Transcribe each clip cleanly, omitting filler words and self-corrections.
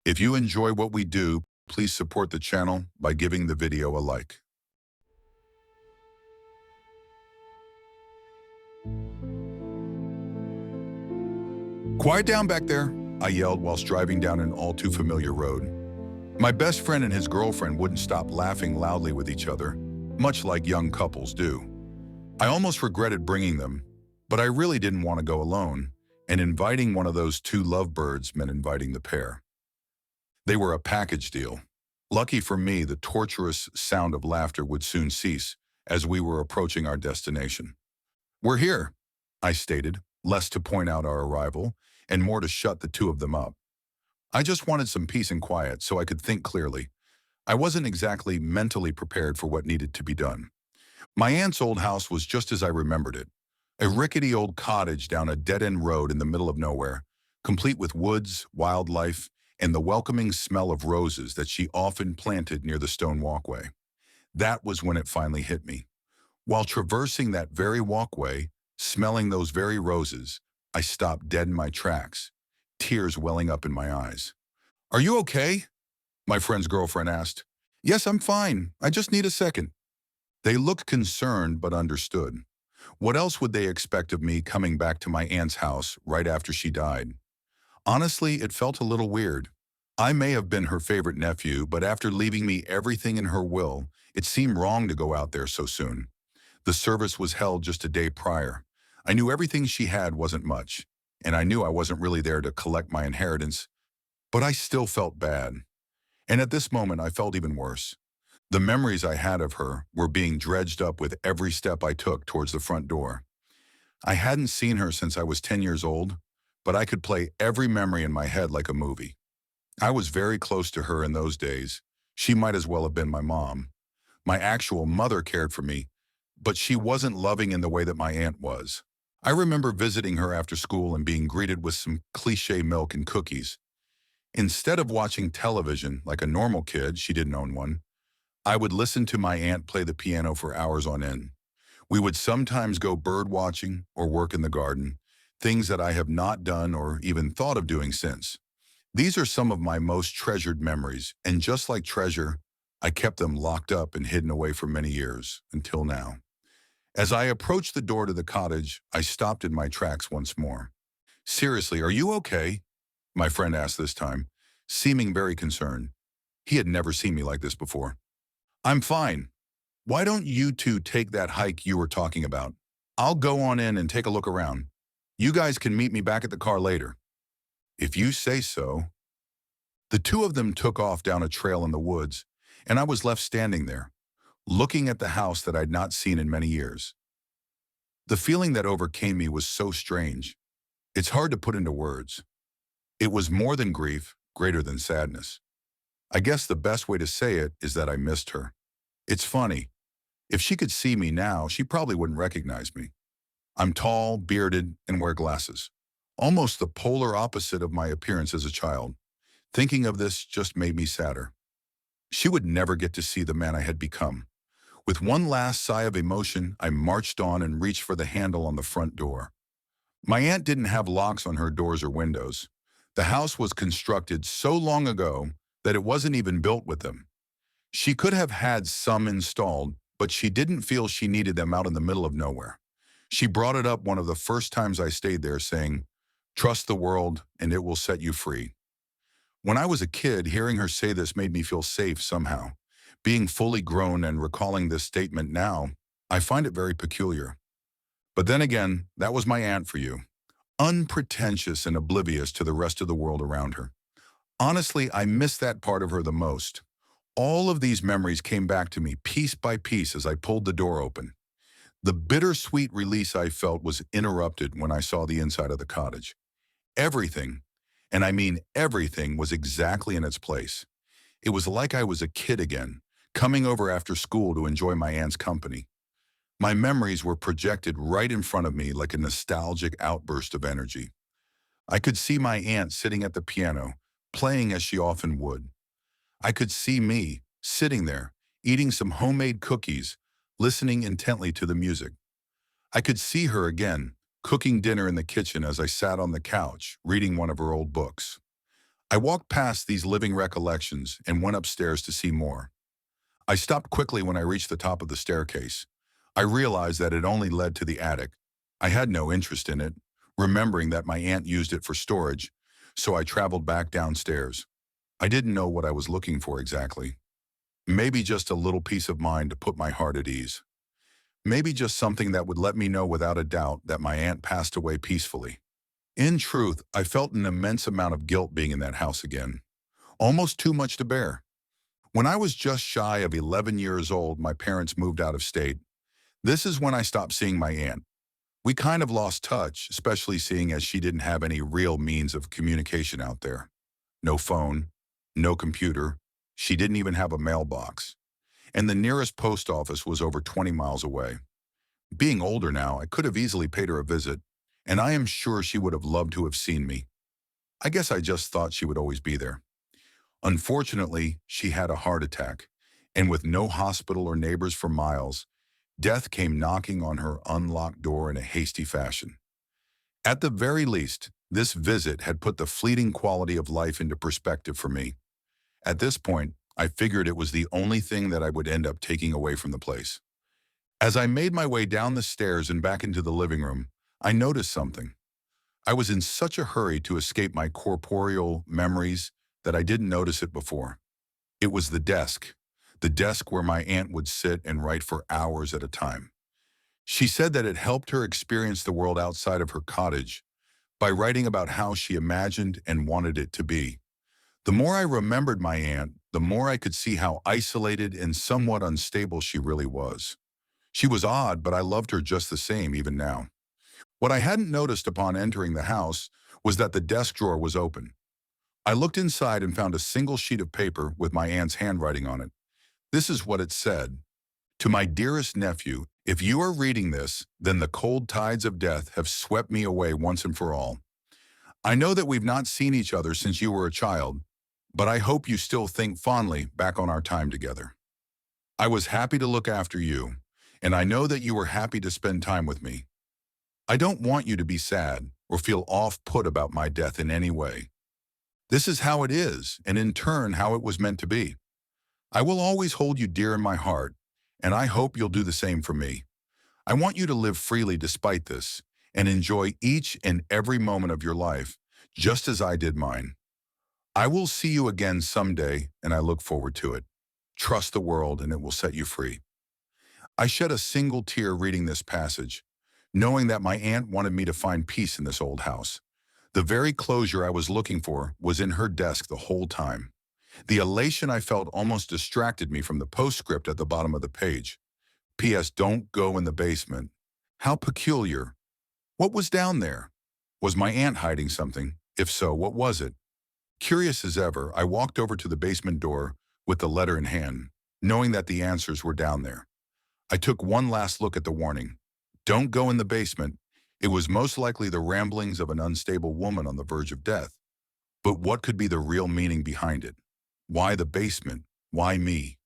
If you enjoy what we do, please support the channel by giving the video a like. Quiet down back there, I yelled whilst driving down an all too familiar road. My best friend and his girlfriend wouldn't stop laughing loudly with each other, much like young couples do. I almost regretted bringing them, but I really didn't want to go alone, and inviting one of those two lovebirds meant inviting the pair. They were a package deal. Lucky for me, the torturous sound of laughter would soon cease as we were approaching our destination. "We're here," I stated, less to point out our arrival and more to shut the two of them up. I just wanted some peace and quiet so I could think clearly. I wasn't exactly mentally prepared for what needed to be done. My aunt's old house was just as I remembered it. A rickety old cottage down a dead-end road in the middle of nowhere, complete with woods, wildlife, and the welcoming smell of roses that she often planted near the stone walkway. That was when it finally hit me. While traversing that very walkway, smelling those very roses, I stopped dead in my tracks, tears welling up in my eyes. "Are you okay?" my friend's girlfriend asked. "Yes, I'm fine. I just need a second." They looked concerned but understood. What else would they expect of me coming back to my aunt's house right after she died? Honestly, it felt a little weird. I may have been her favorite nephew, but after leaving me everything in her will, it seemed wrong to go out there so soon. The service was held just a day prior. I knew everything she had wasn't much, and I knew I wasn't really there to collect my inheritance, but I still felt bad. And at this moment, I felt even worse. The memories I had of her were being dredged up with every step I took towards the front door. I hadn't seen her since I was 10 years old, but I could play every memory in my head like a movie. I was very close to her in those days. She might as well have been my mom. My actual mother cared for me, but she wasn't loving in the way that my aunt was. I remember visiting her after school and being greeted with some cliché milk and cookies. Instead of watching television like a normal kid, she didn't own one, I would listen to my aunt play the piano for hours on end. We would sometimes go bird watching or work in the garden, things that I have not done or even thought of doing since. These are some of my most treasured memories, and just like treasure, I kept them locked up and hidden away for many years, until now. As I approached the door to the cottage, I stopped in my tracks once more. "Seriously, are you okay?" my friend asked this time, seeming very concerned. He had never seen me like this before. "I'm fine. Why don't you two take that hike you were talking about? I'll go on in and take a look around. You guys can meet me back at the car later." "If you say so." The two of them took off down a trail in the woods, and I was left standing there, looking at the house that I'd not seen in many years. The feeling that overcame me was so strange. It's hard to put into words. It was more than grief, greater than sadness. I guess the best way to say it is that I missed her. It's funny. If she could see me now, she probably wouldn't recognize me. I'm tall, bearded, and wear glasses. Almost the polar opposite of my appearance as a child. Thinking of this just made me sadder. She would never get to see the man I had become. With one last sigh of emotion, I marched on and reached for the handle on the front door. My aunt didn't have locks on her doors or windows. The house was constructed so long ago that it wasn't even built with them. She could have had some installed, but she didn't feel she needed them out in the middle of nowhere. She brought it up one of the first times I stayed there, saying, "Trust the world and it will set you free." When I was a kid, hearing her say this made me feel safe somehow. Being fully grown and recalling this statement now, I find it very peculiar. But then again, that was my aunt for you. Unpretentious and oblivious to the rest of the world around her. Honestly, I miss that part of her the most. All of these memories came back to me piece by piece as I pulled the door open. The bittersweet release I felt was interrupted when I saw the inside of the cottage. Everything, and I mean everything, was exactly in its place. It was like I was a kid again, coming over after school to enjoy my aunt's company. My memories were projected right in front of me like a nostalgic outburst of energy. I could see my aunt sitting at the piano, playing as she often would. I could see me, sitting there, eating some homemade cookies, listening intently to the music. I could see her again, cooking dinner in the kitchen as I sat on the couch, reading one of her old books. I walked past these living recollections and went upstairs to see more. I stopped quickly when I reached the top of the staircase. I realized that it only led to the attic. I had no interest in it, remembering that my aunt used it for storage, so I traveled back downstairs. I didn't know what I was looking for exactly. Maybe just a little peace of mind to put my heart at ease. Maybe just something that would let me know without a doubt that my aunt passed away peacefully. In truth, I felt an immense amount of guilt being in that house again. Almost too much to bear. When I was just shy of 11 years old, my parents moved out of state. This is when I stopped seeing my aunt. We kind of lost touch, especially seeing as she didn't have any real means of communication out there. No phone, no computer. She didn't even have a mailbox. And the nearest post office was over 20 miles away. Being older now, I could have easily paid her a visit, and I am sure she would have loved to have seen me. I guess I just thought she would always be there. Unfortunately, she had a heart attack, and with no hospital or neighbors for miles, death came knocking on her unlocked door in a hasty fashion. At the very least, this visit had put the fleeting quality of life into perspective for me. At this point, I figured it was the only thing that I would end up taking away from the place. As I made my way down the stairs and back into the living room, I noticed something. I was in such a hurry to escape my corporeal memories that I didn't notice it before. It was the desk where my aunt would sit and write for hours at a time. She said that it helped her experience the world outside of her cottage by writing about how she imagined and wanted it to be. The more I remembered my aunt, the more I could see how isolated and somewhat unstable she really was. She was odd, but I loved her just the same even now. What I hadn't noticed upon entering the house was that the desk drawer was open. I looked inside and found a single sheet of paper with my aunt's handwriting on it. This is what it said. To my dearest nephew, if you are reading this, then the cold tides of death have swept me away once and for all. I know that we've not seen each other since you were a child, but I hope you still think fondly back on our time together. I was happy to look after you, and I know that you were happy to spend time with me. I don't want you to be sad or feel off-put about my death in any way. This is how it is, and in turn how it was meant to be. I will always hold you dear in my heart, and I hope you'll do the same for me. I want you to live freely despite this, and enjoy each and every moment of your life, just as I did mine. I will see you again someday, and I look forward to it. Trust the world, and it will set you free. I shed a single tear reading this passage, knowing that my aunt wanted me to find peace in this old house. The very closure I was looking for was in her desk the whole time. The elation I felt almost distracted me from the postscript at the bottom of the page. P.S. Don't go in the basement. How peculiar. What was down there? Was my aunt hiding something? If so, what was it? Curious as ever, I walked over to the basement door with the letter in hand, knowing that the answers were down there. I took one last look at the warning. Don't go in the basement. It was most likely the ramblings of an unstable woman on the verge of death. But what could be the real meaning behind it? Why the basement? Why me?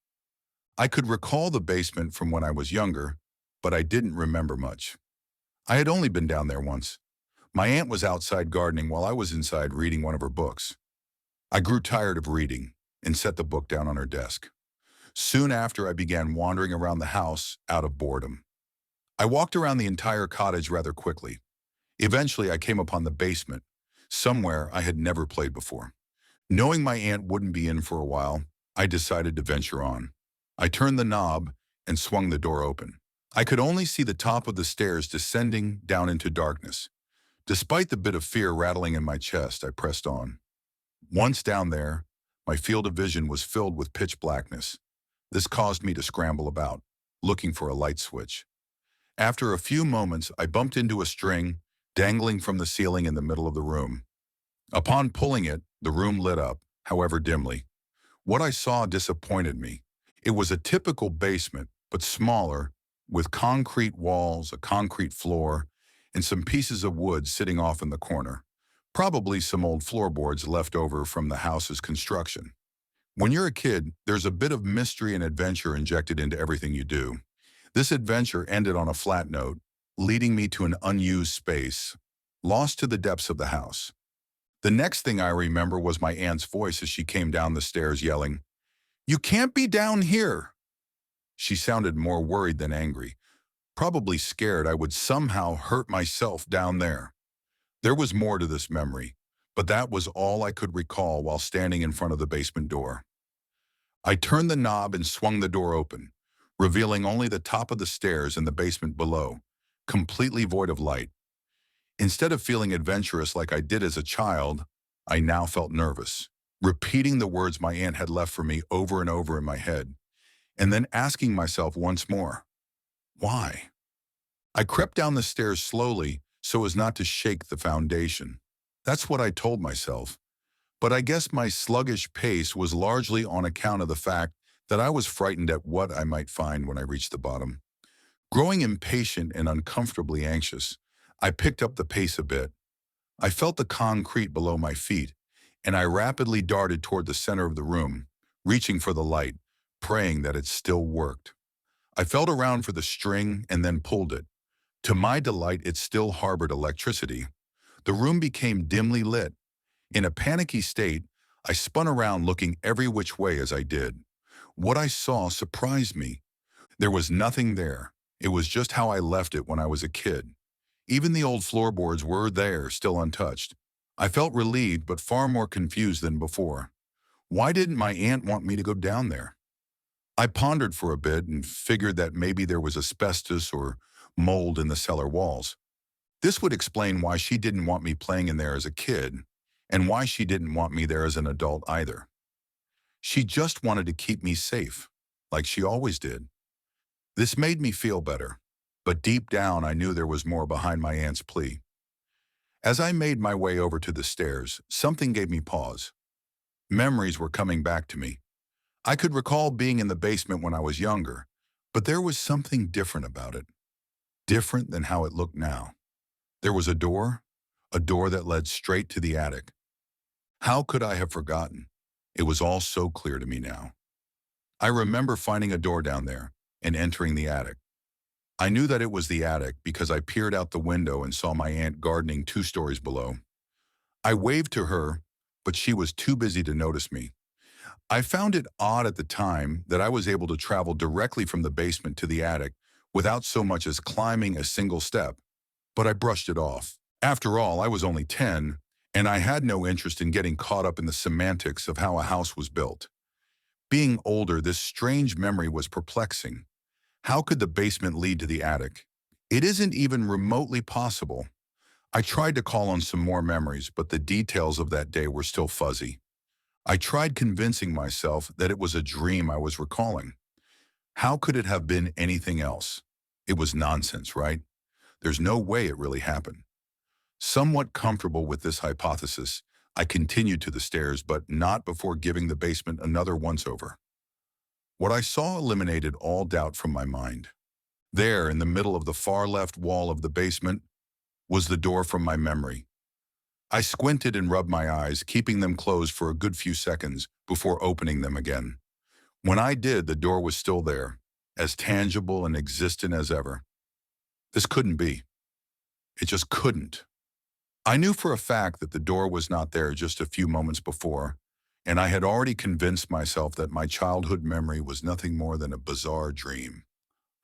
I could recall the basement from when I was younger, but I didn't remember much. I had only been down there once. My aunt was outside gardening while I was inside reading one of her books. I grew tired of reading and set the book down on her desk. Soon after, I began wandering around the house out of boredom. I walked around the entire cottage rather quickly. Eventually, I came upon the basement, somewhere I had never played before. Knowing my aunt wouldn't be in for a while, I decided to venture on. I turned the knob and swung the door open. I could only see the top of the stairs descending down into darkness. Despite the bit of fear rattling in my chest, I pressed on. Once down there, my field of vision was filled with pitch blackness. This caused me to scramble about, looking for a light switch. After a few moments, I bumped into a string dangling from the ceiling in the middle of the room. Upon pulling it, the room lit up, however dimly. What I saw disappointed me. It was a typical basement, but smaller, with concrete walls, a concrete floor, and some pieces of wood sitting off in the corner. Probably some old floorboards left over from the house's construction. When you're a kid, there's a bit of mystery and adventure injected into everything you do. This adventure ended on a flat note, leading me to an unused space, lost to the depths of the house. The next thing I remember was my aunt's voice as she came down the stairs yelling, "You can't be down here!" She sounded more worried than angry, probably scared I would somehow hurt myself down there. There was more to this memory, but that was all I could recall while standing in front of the basement door. I turned the knob and swung the door open, revealing only the top of the stairs and the basement below, completely void of light. Instead of feeling adventurous like I did as a child, I now felt nervous, repeating the words my aunt had left for me over and over in my head, and then asking myself once more, why? I crept down the stairs slowly so as not to shake the foundation. That's what I told myself. But I guess my sluggish pace was largely on account of the fact that I was frightened at what I might find when I reached the bottom. Growing impatient and uncomfortably anxious, I picked up the pace a bit. I felt the concrete below my feet, and I rapidly darted toward the center of the room, reaching for the light, praying that it still worked. I felt around for the string and then pulled it. To my delight, it still harbored electricity. The room became dimly lit. In a panicky state, I spun around looking every which way as I did. What I saw surprised me. There was nothing there. It was just how I left it when I was a kid. Even the old floorboards were there, still untouched. I felt relieved but far more confused than before. Why didn't my aunt want me to go down there? I pondered for a bit and figured that maybe there was asbestos or mold in the cellar walls. This would explain why she didn't want me playing in there as a kid, and why she didn't want me there as an adult either. She just wanted to keep me safe, like she always did. This made me feel better, but deep down I knew there was more behind my aunt's plea. As I made my way over to the stairs, something gave me pause. Memories were coming back to me. I could recall being in the basement when I was younger, but there was something different about it. Different than how it looked now. There was a door that led straight to the attic. How could I have forgotten? It was all so clear to me now. I remember finding a door down there and entering the attic. I knew that it was the attic because I peered out the window and saw my aunt gardening 2 stories below. I waved to her, but she was too busy to notice me. I found it odd at the time that I was able to travel directly from the basement to the attic without so much as climbing a single step, but I brushed it off. After all, I was only 10, and I had no interest in getting caught up in the semantics of how a house was built. Being older, this strange memory was perplexing. How could the basement lead to the attic? It isn't even remotely possible. I tried to call on some more memories, but the details of that day were still fuzzy. I tried convincing myself that it was a dream I was recalling. How could it have been anything else? It was nonsense, right? There's no way it really happened. Somewhat comfortable with this hypothesis, I continued to the stairs, but not before giving the basement another once-over. What I saw eliminated all doubt from my mind. There, in the middle of the far left wall of the basement, was the door from my memory. I squinted and rubbed my eyes, keeping them closed for a good few seconds before opening them again. When I did, the door was still there, as tangible and existent as ever. This couldn't be. It just couldn't. I knew for a fact that the door was not there just a few moments before, and I had already convinced myself that my childhood memory was nothing more than a bizarre dream.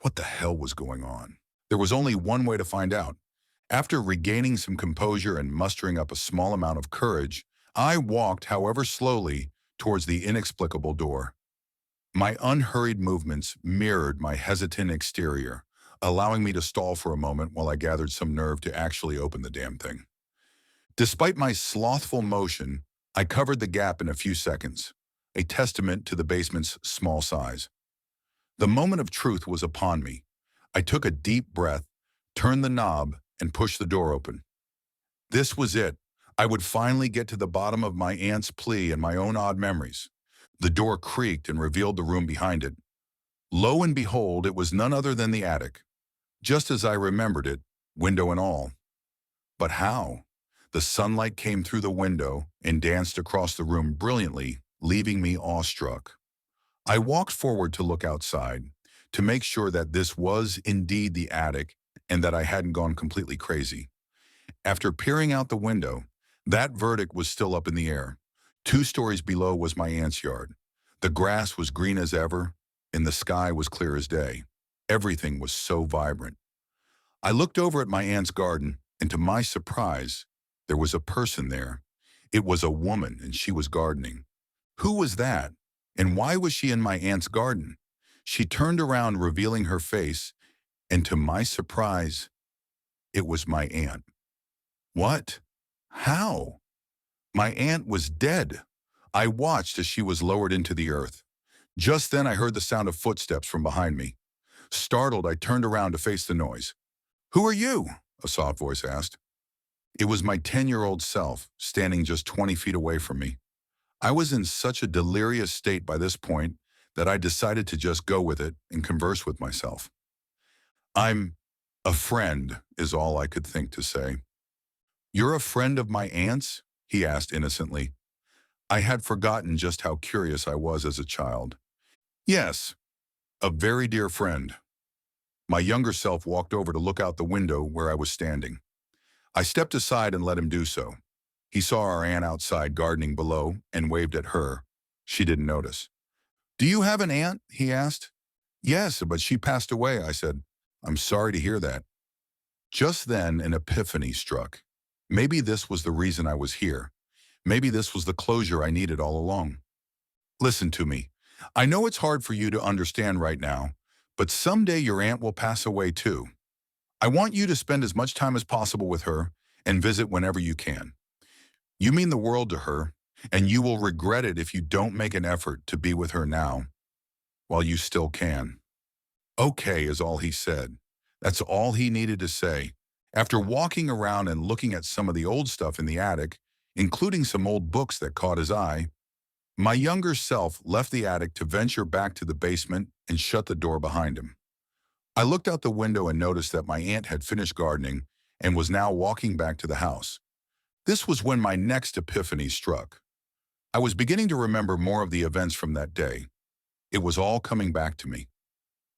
What the hell was going on? There was only one way to find out. After regaining some composure and mustering up a small amount of courage, I walked, however slowly, towards the inexplicable door. My unhurried movements mirrored my hesitant exterior, allowing me to stall for a moment while I gathered some nerve to actually open the damn thing. Despite my slothful motion, I covered the gap in a few seconds, a testament to the basement's small size. The moment of truth was upon me. I took a deep breath, turned the knob, and pushed the door open. This was it. I would finally get to the bottom of my aunt's plea and my own odd memories. The door creaked and revealed the room behind it. Lo and behold, it was none other than the attic, just as I remembered it, window and all. But how? The sunlight came through the window and danced across the room brilliantly, leaving me awestruck. I walked forward to look outside, to make sure that this was indeed the attic and that I hadn't gone completely crazy. After peering out the window, That verdict was still up in the air. 2 stories below was my aunt's yard. The grass was green as ever, and the sky was clear as day. Everything was so vibrant. I looked over at my aunt's garden, and to my surprise, there was a person there. It was a woman, and she was gardening. Who was that? And why was she in my aunt's garden? She turned around, revealing her face, and to my surprise, it was my aunt. What? How? My aunt was dead. I watched as she was lowered into the earth. Just then I heard the sound of footsteps from behind me. Startled, I turned around to face the noise. "Who are you?" a soft voice asked. It was my 10-year-old self, standing just 20 feet away from me. I was in such a delirious state by this point that I decided to just go with it and converse with myself. "I'm a friend," is all I could think to say. "You're a friend of my aunt's?" he asked innocently. I had forgotten just how curious I was as a child. "Yes, a very dear friend." My younger self walked over to look out the window where I was standing. I stepped aside and let him do so. He saw our aunt outside gardening below and waved at her. She didn't notice. "Do you have an aunt?" he asked. "Yes, but she passed away," I said. "I'm sorry to hear that." Just then, an epiphany struck. Maybe this was the reason I was here. Maybe this was the closure I needed all along. "Listen to me. I know it's hard for you to understand right now, but someday your aunt will pass away too. I want you to spend as much time as possible with her and visit whenever you can. You mean the world to her, and you will regret it if you don't make an effort to be with her now, while you still can." "Okay," is all he said. That's all he needed to say. After walking around and looking at some of the old stuff in the attic, including some old books that caught his eye, my younger self left the attic to venture back to the basement and shut the door behind him. I looked out the window and noticed that my aunt had finished gardening and was now walking back to the house. This was when my next epiphany struck. I was beginning to remember more of the events from that day. It was all coming back to me.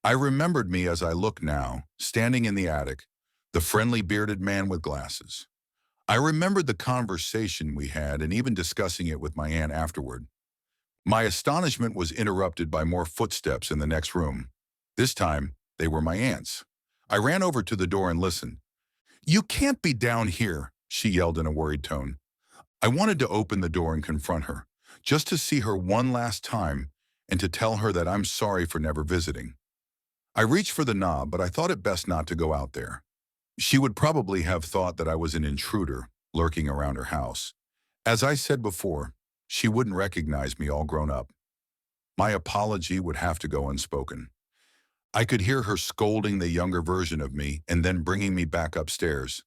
I remembered me as I look now, standing in the attic, the friendly bearded man with glasses. I remembered the conversation we had and even discussing it with my aunt afterward. My astonishment was interrupted by more footsteps in the next room. This time, they were my aunt's. I ran over to the door and listened. "You can't be down here," she yelled in a worried tone. I wanted to open the door and confront her, just to see her one last time and to tell her that I'm sorry for never visiting. I reached for the knob, but I thought it best not to go out there. She would probably have thought that I was an intruder lurking around her house. As I said before, she wouldn't recognize me all grown up. My apology would have to go unspoken. I could hear her scolding the younger version of me and then bringing me back upstairs.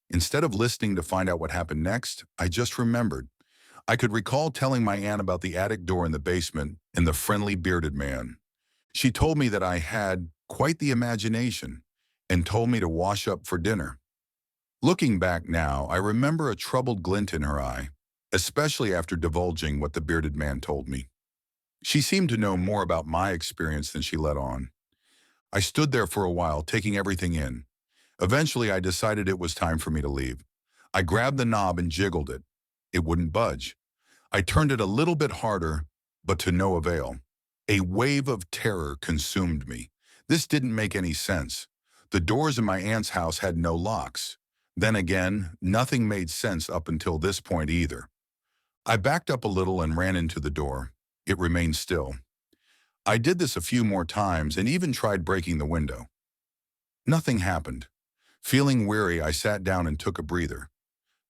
Instead of listening to find out what happened next, I just remembered. I could recall telling my aunt about the attic door in the basement and the friendly bearded man. She told me that I had quite the imagination and told me to wash up for dinner. Looking back now, I remember a troubled glint in her eye, especially after divulging what the bearded man told me. She seemed to know more about my experience than she let on. I stood there for a while, taking everything in. Eventually, I decided it was time for me to leave. I grabbed the knob and jiggled it. It wouldn't budge. I turned it a little bit harder, but to no avail. A wave of terror consumed me. This didn't make any sense. The doors in my aunt's house had no locks. Then again, nothing made sense up until this point either. I backed up a little and ran into the door. It remained still. I did this a few more times and even tried breaking the window. Nothing happened. Feeling weary, I sat down and took a breather.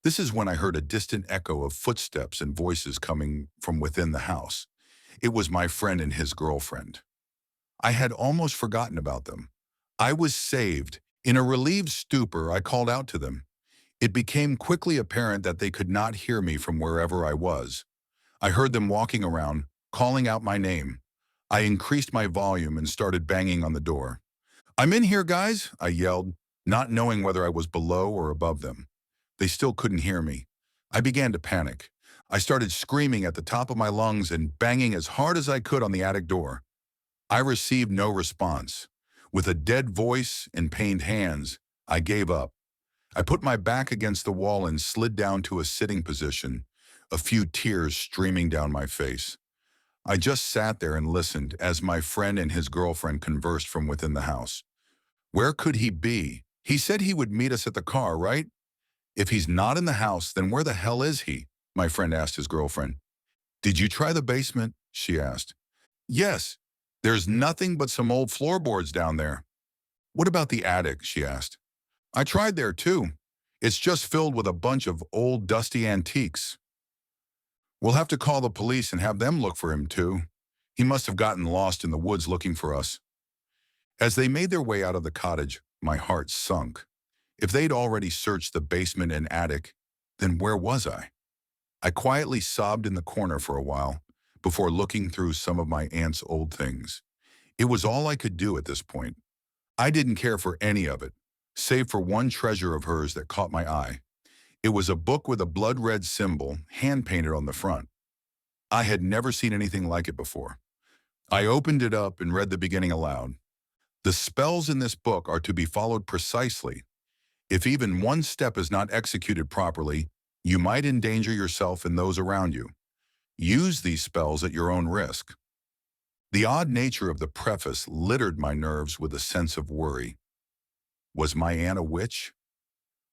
This is when I heard a distant echo of footsteps and voices coming from within the house. It was my friend and his girlfriend. I had almost forgotten about them. I was saved. In a relieved stupor, I called out to them. It became quickly apparent that they could not hear me from wherever I was. I heard them walking around, calling out my name. I increased my volume and started banging on the door. "I'm in here, guys," I yelled, not knowing whether I was below or above them. They still couldn't hear me. I began to panic. I started screaming at the top of my lungs and banging as hard as I could on the attic door. I received no response. With a dead voice and pained hands, I gave up. I put my back against the wall and slid down to a sitting position, a few tears streaming down my face. I just sat there and listened as my friend and his girlfriend conversed from within the house. Where could he be? He said he would meet us at the car, right? If he's not in the house, then where the hell is he? My friend asked his girlfriend. Did you try the basement? She asked. Yes. There's nothing but some old floorboards down there. What about the attic? She asked. I tried there too. It's just filled with a bunch of old dusty antiques. We'll have to call the police and have them look for him too. He must have gotten lost in the woods looking for us. As they made their way out of the cottage, my heart sunk. If they'd already searched the basement and attic, then where was I? I quietly sobbed in the corner for a while before looking through some of my aunt's old things. It was all I could do at this point. I didn't care for any of it, save for one treasure of hers that caught my eye. It was a book with a blood-red symbol hand-painted on the front. I had never seen anything like it before. I opened it up and read the beginning aloud. The spells in this book are to be followed precisely. If even one step is not executed properly, you might endanger yourself and those around you. Use these spells at your own risk. The odd nature of the preface littered my nerves with a sense of worry. Was my aunt a witch?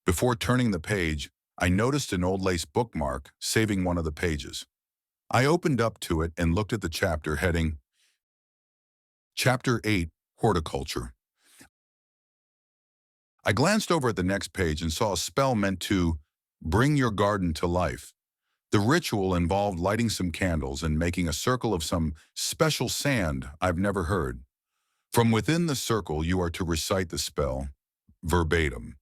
Before turning the page, I noticed an old lace bookmark saving one of the pages. I opened up to it and looked at the chapter heading, Chapter 8, Horticulture. I glanced over at the next page and saw a spell meant to bring your garden to life. The ritual involved lighting some candles and making a circle of some special sand I've never heard. From within the circle, you are to recite the spell, verbatim.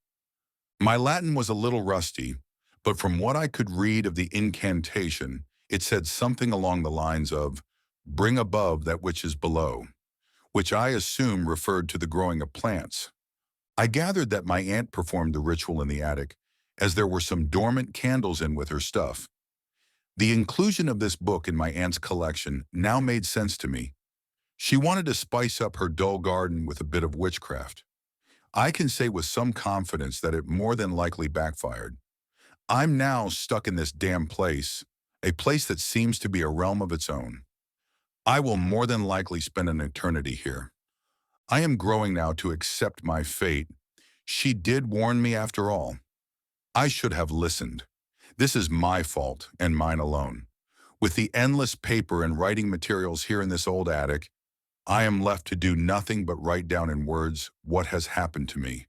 My Latin was a little rusty, but from what I could read of the incantation, it said something along the lines of, bring above that which is below, which I assume referred to the growing of plants. I gathered that my aunt performed the ritual in the attic, as there were some dormant candles in with her stuff. The inclusion of this book in my aunt's collection now made sense to me. She wanted to spice up her dull garden with a bit of witchcraft. I can say with some confidence that it more than likely backfired. I'm now stuck in this damn place, a place that seems to be a realm of its own. I will more than likely spend an eternity here. I am growing now to accept my fate. She did warn me after all. I should have listened. This is my fault and mine alone. With the endless paper and writing materials here in this old attic, I am left to do nothing but write down in words what has happened to me,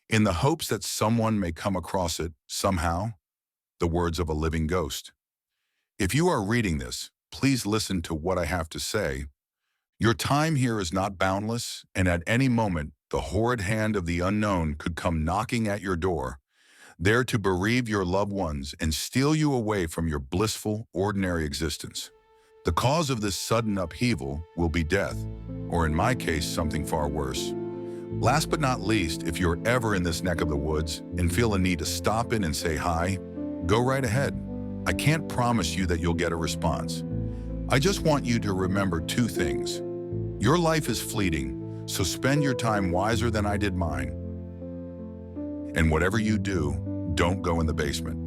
in the hopes that someone may come across it somehow, the words of a living ghost. If you are reading this, please listen to what I have to say. Your time here is not boundless, and at any moment, the horrid hand of the unknown could come knocking at your door, there to bereave your loved ones and steal you away from your blissful, ordinary existence. The cause of this sudden upheaval will be death, or in my case, something far worse. Last but not least, if you're ever in this neck of the woods and feel a need to stop in and say hi, go right ahead. I can't promise you that you'll get a response. I just want you to remember two things. Your life is fleeting, so spend your time wiser than I did mine. And whatever you do, don't go in the basement.